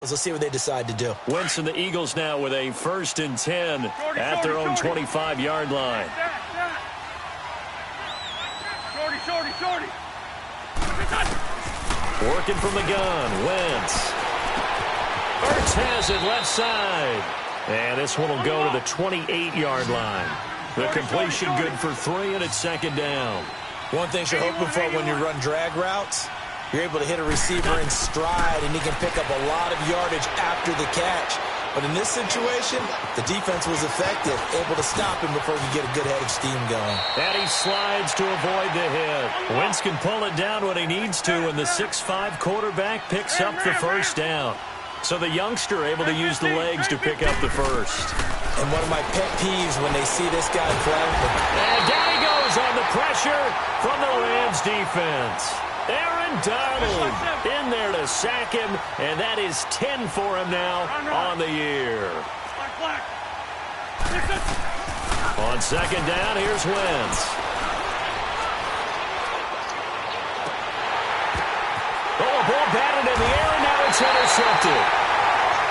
Let's see what they decide to do. Wentz and the Eagles now with a 1st and 10 at their own 25-yard line. Shorty. Working from the gun, Wentz. Ertz has it left side. And this one will go to the 28-yard line. The completion good for 3, and it's 2nd down. One thing you're hoping for when you run drag routes, you're able to hit a receiver in stride, and he can pick up a lot of yardage after the catch. But in this situation, the defense was effective, able to stop him before he could get a good head of steam going. And he slides to avoid the hit. Wentz can pull it down when he needs to, and the 6'5" quarterback picks up the 1st down. So the youngster able to use the legs to pick up the 1st. And one of my pet peeves when they see this guy play. And down he goes on the pressure from the Rams defense. Aaron Donald in there to sack him, and that is 10 for him now on the year. On 2nd down, here's Wentz. Oh, a ball batted in the air, and now it's intercepted.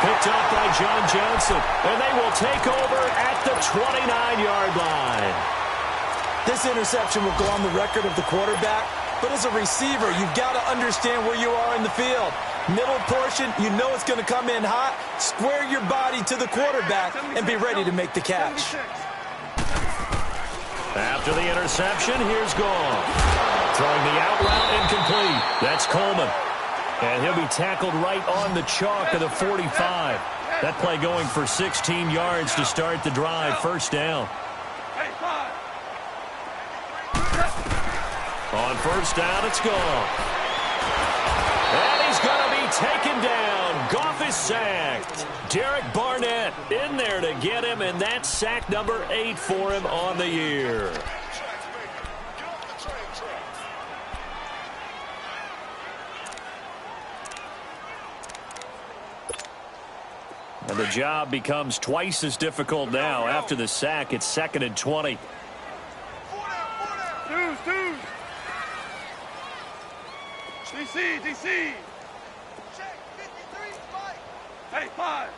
Picked up by John Johnson, and they will take over at the 29-yard line. This interception will go on the record of the quarterback. But as a receiver, you've got to understand where you are in the field. Middle portion, you know it's going to come in hot. Square your body to the quarterback and be ready to make the catch. After the interception, here's Goff. Throwing the out route incomplete. That's Coleman. And he'll be tackled right on the chalk of the 45. That play going for 16 yards to start the drive. 1st down. On 1st down, it's Goff. And he's going to be taken down. Goff is sacked. Derek Barnett in there to get him, and that's sack number 8 for him on the year. And the job becomes twice as difficult now. After the sack, it's 2nd and 20. DC. Hey, 5.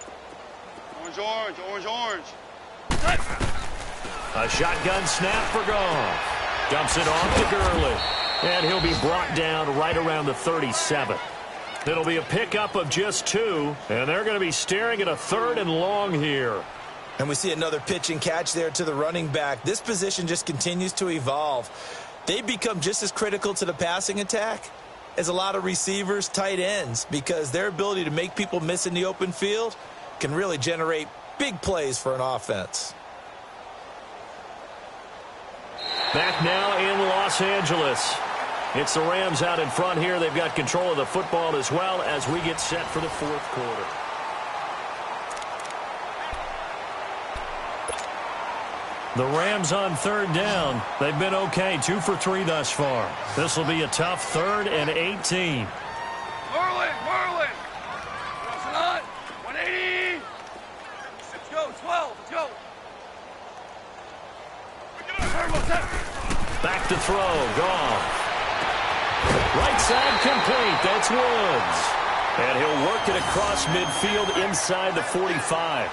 Orange. A shotgun snap for Goff. Dumps it off to Gurley. And he'll be brought down right around the 37. It'll be a pickup of just 2, and they're going to be staring at a 3rd and long here. And we see another pitch and catch there to the running back. This position just continues to evolve. They become just as critical to the passing attack as a lot of receivers, tight ends, because their ability to make people miss in the open field can really generate big plays for an offense. Back now in Los Angeles. It's the Rams out in front here. They've got control of the football as well as we get set for the 4th quarter. The Rams on 3rd down. They've been okay, 2 for 3 thus far. This will be a tough 3rd and 18. Merlin. Crossing on. 180. Let's go. 12. Let's go. Back to throw. Goff. Right side complete. That's Woods. And he'll work it across midfield inside the 45.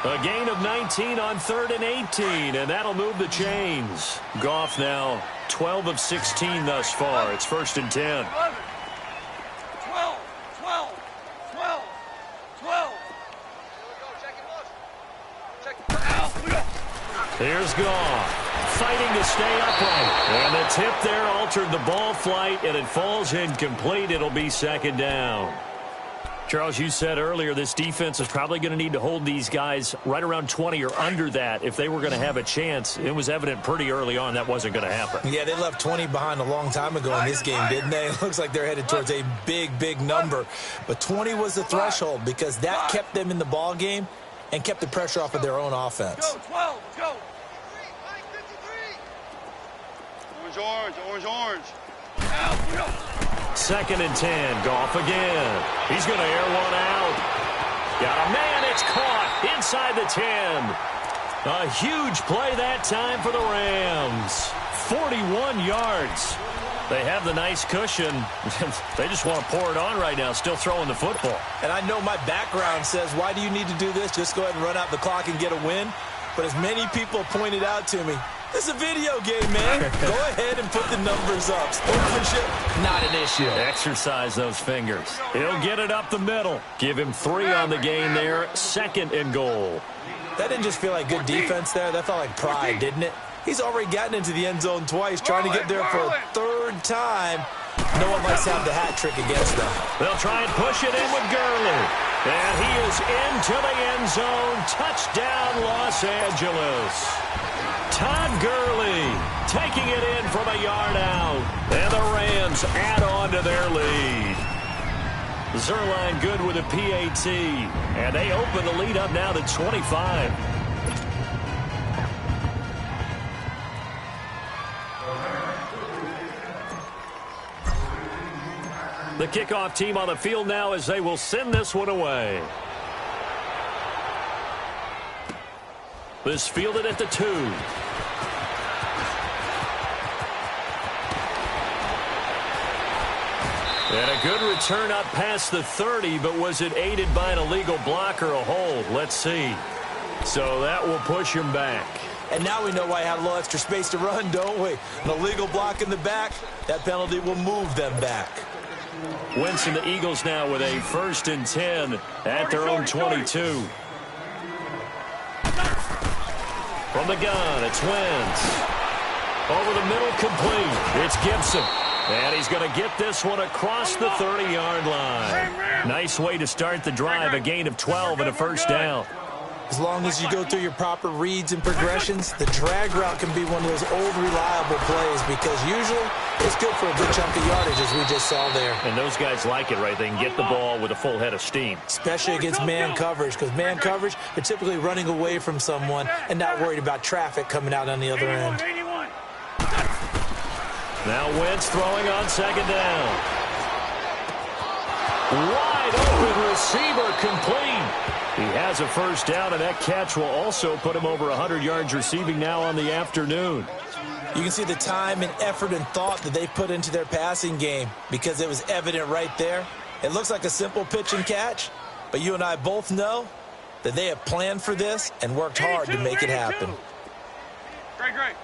A gain of 19 on 3rd and 18, and that'll move the chains. Goff now 12 of 16 thus far. It's 1st and 10. 12. Here's Goff, fighting to stay upright. And the tip there altered the ball flight, and it falls incomplete. It'll be 2nd down. Charles, you said earlier this defense is probably going to need to hold these guys right around 20 or under that if they were going to have a chance. It was evident pretty early on that wasn't going to happen. Yeah, they left 20 behind a long time ago in this game, didn't they? It looks like they're headed towards a big number. But 20 was the threshold because that kept them in the ball game and kept the pressure off of their own offense. Go, 12, go. Orange. Out, 2nd and 10. Goff again. He's going to air one out. Got a man. It's caught inside the 10. A huge play that time for the Rams. 41 yards. They have the nice cushion. They just want to pour it on right now, still throwing the football. And I know my background says, why do you need to do this? Just go ahead and run out the clock and get a win. But as many people pointed out to me, this is a video game, man. Go ahead and put the numbers up. Sportsmanship, not an issue. Exercise those fingers. He'll get it up the middle. Give him 3 on the game there. 2nd and goal. That didn't just feel like good defense there. That felt like pride, didn't it? He's already gotten into the end zone twice, trying to get there for a 3rd time. No one likes to have the hat trick against them. They'll try and push it in with Gurley. And he is into the end zone. Touchdown, Los Angeles. Todd Gurley taking it in from a yard out. And the Rams add on to their lead. Zerline good with a PAT. And they open the lead up now to 25. The kickoff team on the field now as they will send this one away. This fielded at the 2. And a good return up past the 30, but was it aided by an illegal block or a hold? Let's see. So that will push him back. And now we know why I had a little extra space to run, don't we? An illegal block in the back, that penalty will move them back. Wentz and the Eagles now with a 1st and 10 at their own 22. From the gun, it's Wentz. Over the middle, complete. It's Gibson. And he's going to get this one across the 30-yard line. Nice way to start the drive, a gain of 12 and a 1st down. As long as you go through your proper reads and progressions, the drag route can be one of those old reliable plays because usually it's good for a good chunk of yardage as we just saw there. And those guys like it, right? They can get the ball with a full head of steam. Especially against man coverage because man coverage, they're typically running away from someone and not worried about traffic coming out on the other end. Now Wentz throwing on 2nd down. Wide open receiver complete. He has a 1st down, and that catch will also put him over 100 yards receiving now on the afternoon. You can see the time and effort and thought that they put into their passing game because it was evident right there. It looks like a simple pitch and catch, but you and I both know that they have planned for this and worked hard to make it happen. Great.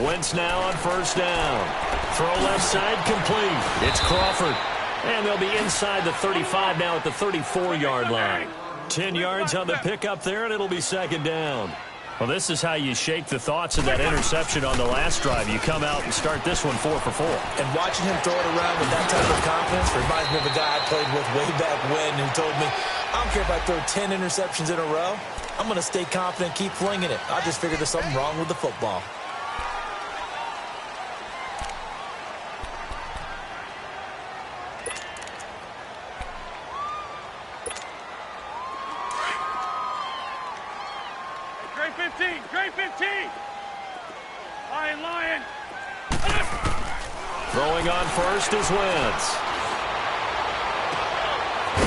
Wentz now on 1st down. Throw left side complete. It's Crawford. And they'll be inside the 35 now at the 34-yard line. 10 yards on the pickup there, and it'll be 2nd down. Well, this is how you shake the thoughts of that interception on the last drive. You come out and start this one 4 for 4. And watching him throw it around with that type of confidence reminds me of a guy I played with way back when who told me, I don't care if I throw 10 interceptions in a row. I'm going to stay confident, keep flinging it. I just figured there's something wrong with the football. Great 15. Lion. Throwing on 1st is Wentz.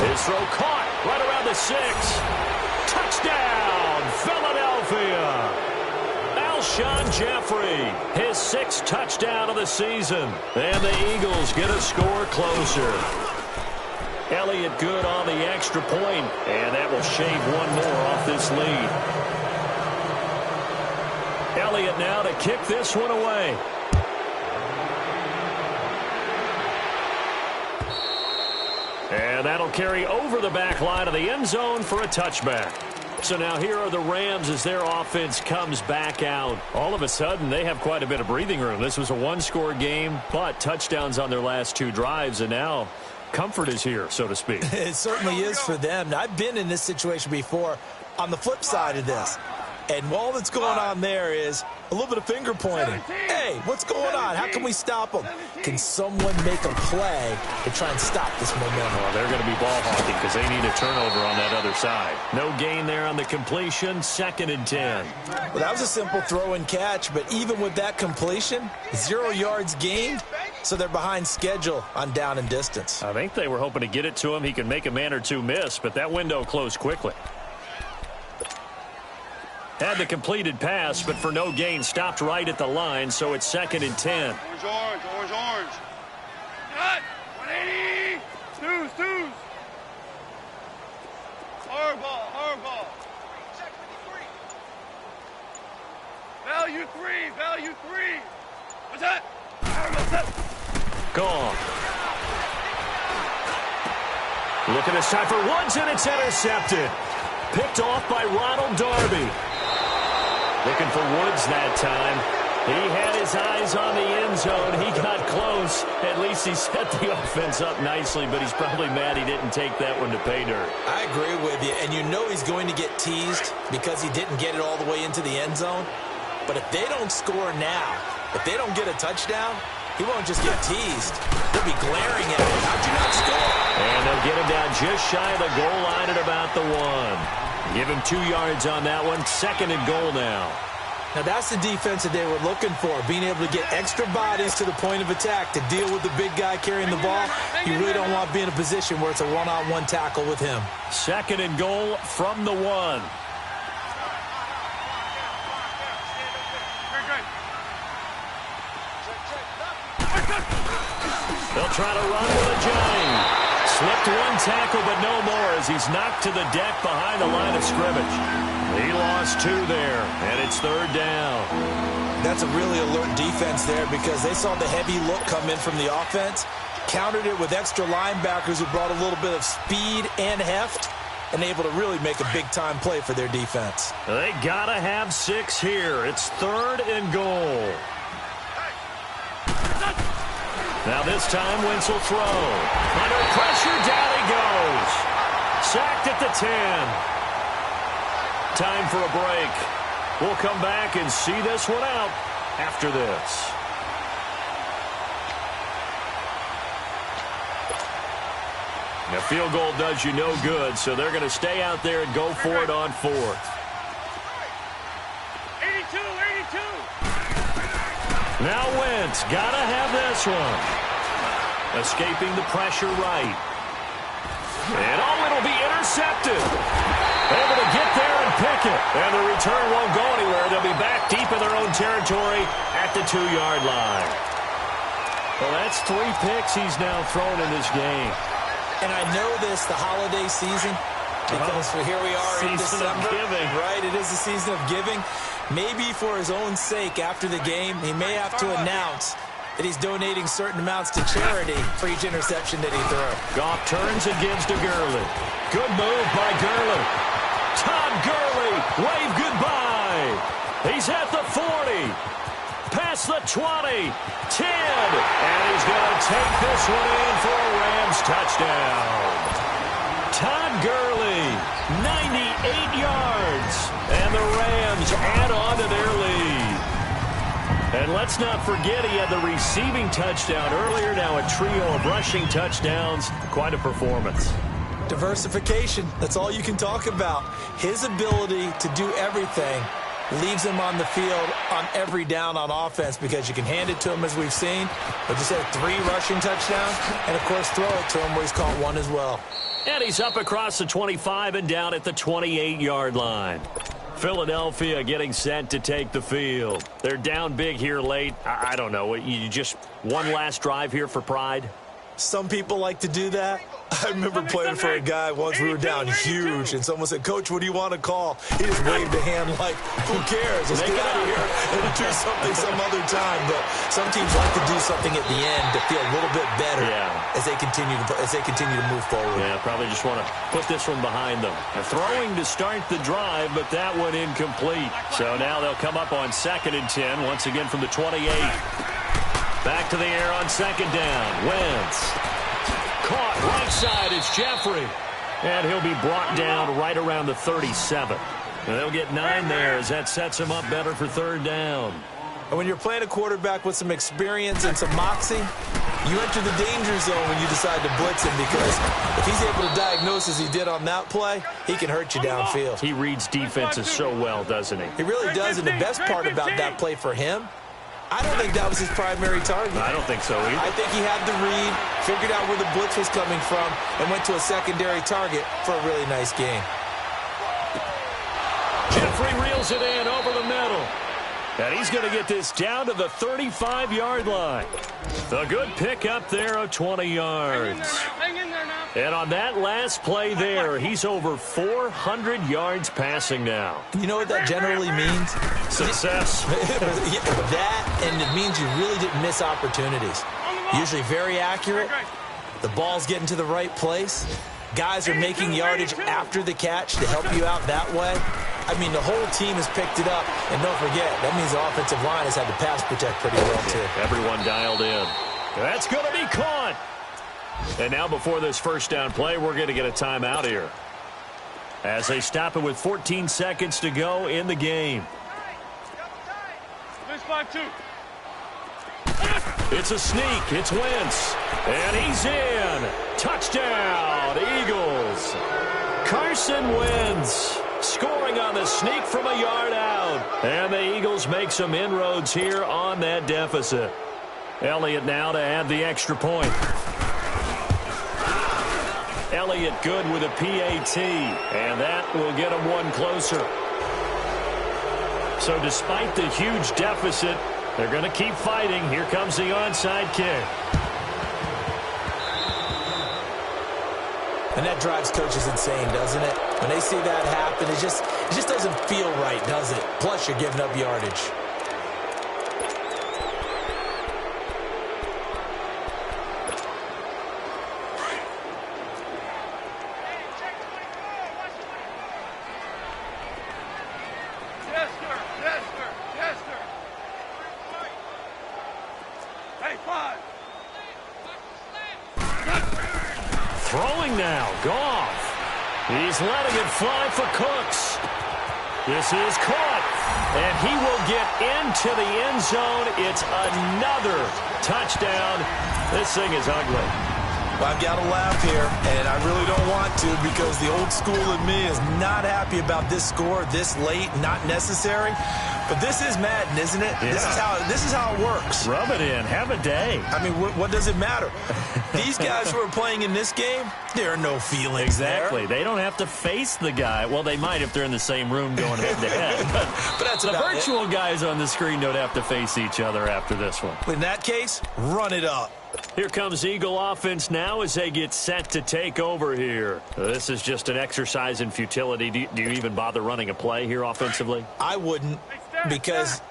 His throw caught right around the 6. Touchdown, Philadelphia. Alshon Jeffrey, his 6th touchdown of the season. And the Eagles get a score closer. Elliott good on the extra point, and that will shave one more off this lead. Elliott now to kick this one away. And that'll carry over the back line of the end zone for a touchback. So now here are the Rams as their offense comes back out. All of a sudden, they have quite a bit of breathing room. This was a 1-score game, but touchdowns on their last 2 drives, and now comfort is here, so to speak. It certainly is for them. Now, I've been in this situation before on the flip side of this. And all that's going on there is a little bit of finger pointing. Hey, what's going on? How can we stop them? Can someone make a play to try and stop this momentum? Well, they're going to be ball hawking because they need a turnover on that other side. No gain there on the completion. 2nd and 10. Well, that was a simple throw and catch, but even with that completion, 0 yards gained, so they're behind schedule on down and distance. I think they were hoping to get it to him. He could make a man or two miss, but that window closed quickly. Had the completed pass, but for no gain, stopped right at the line, so it's 2nd and 10. Orange. Cut. 180. Twos. Hard ball. Value three. What's that? Gone. Looking this time for Woods, and it's intercepted. Picked off by Ronald Darby. Looking for Woods that time. He had his eyes on the end zone. He got close. At least he set the offense up nicely, but he's probably mad he didn't take that one to pay dirt. I agree with you, and you know he's going to get teased because he didn't get it all the way into the end zone. But if they don't score now, if they don't get a touchdown, he won't just get teased. They'll be glaring at him. How'd you not score? And they'll get him down just shy of the goal line at about the 1. Give him 2 yards on that one. 2nd and goal now. Now, that's the defense that they were looking for, being able to get extra bodies to the point of attack to deal with the big guy carrying the ball. You really don't want to be in a position where it's a one-on-one tackle with him. 2nd and goal from the 1. They'll try to run with a Johnny. Slipped one tackle, but no more as he's knocked to the deck behind the line of scrimmage. He lost 2 there, and it's 3rd down. That's a really alert defense there because they saw the heavy look come in from the offense, countered it with extra linebackers who brought a little bit of speed and heft, and able to really make a big-time play for their defense. They got to have 6 here. It's 3rd and goal. Now this time, Wentz will throw. Under pressure, down he goes. Sacked at the 10. Time for a break. We'll come back and see this one out after this. The field goal does you no good, so they're going to stay out there and go for it on 4th. 82. Now Wentz, got to have this one. Escaping the pressure right. And it'll be intercepted. Able to get there and pick it. And the return won't go anywhere. They'll be back deep in their own territory at the 2-yard line. Well, that's 3 picks he's now thrown in this game. And I know this, the holiday season, because here we are in December. Giving. Right, it is the season of giving. Maybe for his own sake after the game, he may have to announce that he's donating certain amounts to charity for each interception that he throws. Goff turns and gives to Gurley. Good move by Gurley. Todd Gurley, wave goodbye. He's at the 40. Past the 20. 10. And he's going to take this one in for a Rams touchdown. Todd Gurley, 98 yards. And the Rams add on to their lead. And let's not forget he had the receiving touchdown earlier. Now a trio of rushing touchdowns. Quite a performance. Diversification, that's all you can talk about. His ability to do everything leaves him on the field on every down on offense because you can hand it to him as we've seen, but just had 3 rushing touchdowns and, of course, throw it to him where he's caught 1 as well. And he's up across the 25 and down at the 28-yard line. Philadelphia getting set to take the field. They're down big here late. I don't know. You just one last drive here for pride? Some people like to do that. I remember playing for a guy once. We were down huge, and someone said, "Coach, what do you want to call?" He just waved a hand like, "Who cares? Let's get out of here and do something some other time." But some teams like to do something at the end to feel a little bit better as they continue to move forward. Yeah, probably just want to put this one behind them. They're throwing to start the drive, but that one incomplete. So now they'll come up on 2nd and 10 once again from the 28. Back to the air on 2nd down. Wentz. Caught right side. It's Jeffrey. And he'll be brought down right around the 37. And they'll get 9 there as that sets him up better for 3rd down. And when you're playing a quarterback with some experience and some moxie, you enter the danger zone when you decide to blitz him because if he's able to diagnose as he did on that play, he can hurt you downfield. He reads defenses so well, doesn't he? He really does, and the best part about that play for him, I don't think that was his primary target. I don't think so either. I think he had the read, figured out where the blitz was coming from, and went to a secondary target for a really nice game. Jeffrey Reels it in over the middle. And he's going to get this down to the 35-yard line. A good pick up there of 20 yards. Hang in there now. And on that last play there, he's over 400 yards passing now. You know what that generally means? Success. That, and it means you really didn't miss opportunities. Usually very accurate. The ball's getting to the right place. Guys are making yardage after the catch to help you out that way. I mean, the whole team has picked it up. And don't forget, that means the offensive line has had to pass protect pretty well, too. Everyone dialed in. That's going to be caught. And now before this first down play, we're going to get a timeout here, as they stop it with 14 seconds to go in the game. This 5-2. It's a sneak. It's Wentz. And he's in. Touchdown, Eagles. Carson Wentz scoring on the sneak from a yard out. And the Eagles make some inroads here on that deficit. Elliott now to add the extra point. Elliott good with a PAT. And that will get him one closer. So despite the huge deficit, they're going to keep fighting. Here comes the onside kick. And that drives coaches insane, doesn't it? When they see that happen, it just doesn't feel right, does it? Plus, you're giving up yardage. Yes, sir. Yes, sir. Yes, sir. Hey, 5. Throwing now, Goff. He's letting it fly for Cooks. This is caught, and he will get into the end zone. It's another touchdown. This thing is ugly. Well, I've got to laugh here, and I really don't want to, because the old school in me is not happy about this score this late, not necessary. But this is Madden, isn't it? Yeah. This is how it works. Rub it in. Have a day. I mean, what does it matter? These guys who are playing in this game, there are no feelings Exactly. there. They don't have to face the guy. Well, they might if they're in the same room going head-to-head. But that's the about virtual it. guys on the screen don't have to face each other after this one. In that case, run it up. Here comes Eagle offense now as they get set to take over here. This is just an exercise in futility. Do you even bother running a play here offensively? I wouldn't, because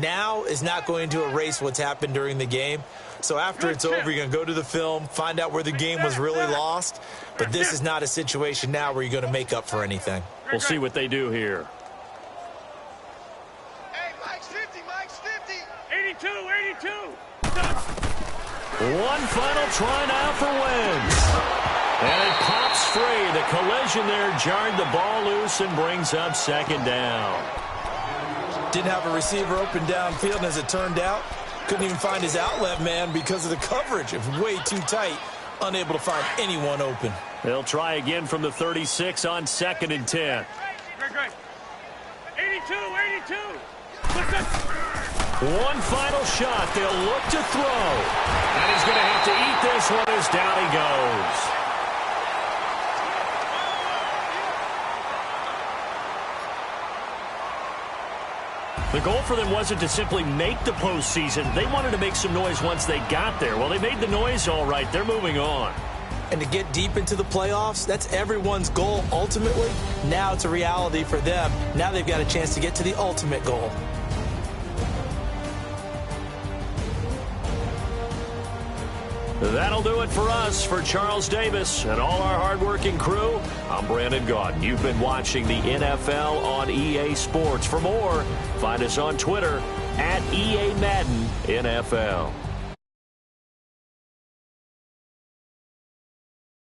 now is not going to erase what's happened during the game. So after it's over, you're going to go to the film, find out where the game was really lost. But this is not a situation now where you're going to make up for anything. We'll see what they do here. Hey, Mike's 50. Mike's 50. 82. 82. One final try now for Wentz. And it pops free. The collision there jarred the ball loose and brings up second down. Didn't have a receiver open downfield, and as it turned out, couldn't even find his outlet man because of the coverage. It was way too tight, unable to find anyone open. They'll try again from the 36 on 2nd and 10. Great. 82. 82. One final shot. They'll look to throw. And he's going to have to eat this one as down he goes. The goal for them wasn't to simply make the postseason. They wanted to make some noise once they got there. Well, they made the noise all right. They're moving on. And to get deep into the playoffs, that's everyone's goal ultimately. Now it's a reality for them. Now they've got a chance to get to the ultimate goal. That'll do it for us. For Charles Davis and all our hardworking crew, I'm Brandon Gaudin. You've been watching the NFL on EA Sports. For more, find us on Twitter @EA Madden NFL.